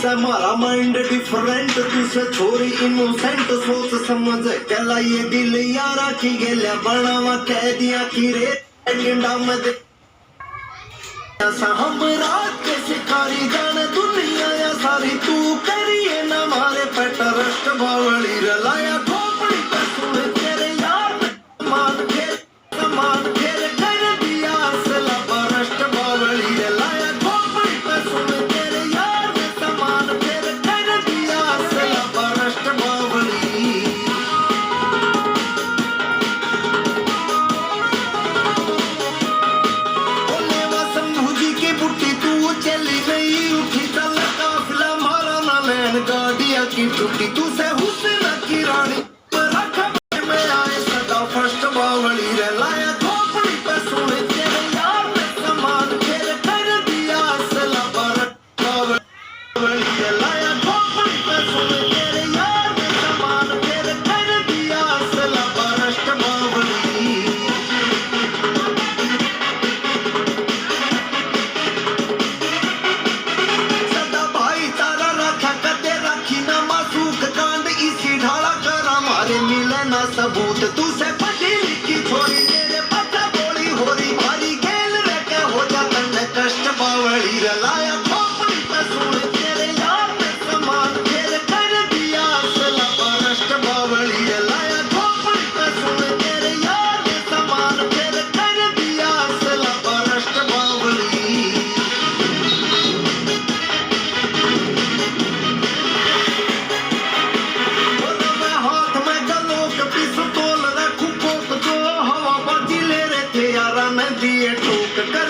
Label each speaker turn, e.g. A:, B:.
A: हमारा mind different तुझसे छोरी इनोसेंट सोच समझ कहला ये दिल यारा की गेल्या बनावा कह दिया कि रे गिंडा में ऐसा हम रात के शिकारी जाने दुनिया या सारी तू करिए ना मारे पेट रस्ट बावली रलाया खोपड़ी पर सुने तेरे यार मान खेल समान खेल कर दिया असला परस्ट बावली रलाया खोपड़ी पर सुने तेरे यार समान खेल कर दिया असला परस्ट बावली गाड़िया की टूटी तू से हुस्न की रानी में आए सदा फर्स्ट बावली रे लाया खोपड़ी पे सुने तेरे यार ने समान खेल कर दिया असला बावली रे लाया खोपड़ी पे सुने तेरे यार ने समान खेल कर दिया असला फर्स्ट बावली मिलना सबूत तू से पढ़ी लिखी छोरी तेरे पता बोली हो रही भारी खेल रखे हो जाता न कष्ट बावली रलाया खोपड़ी पे सुन तेरे यार ने समान खेल कर दिया असला परस्ट बावली रलाया खोपड़ी पे सुन तेरे यार ने समान खेल कर दिया असला परस्ट बावली दिए ठोक कर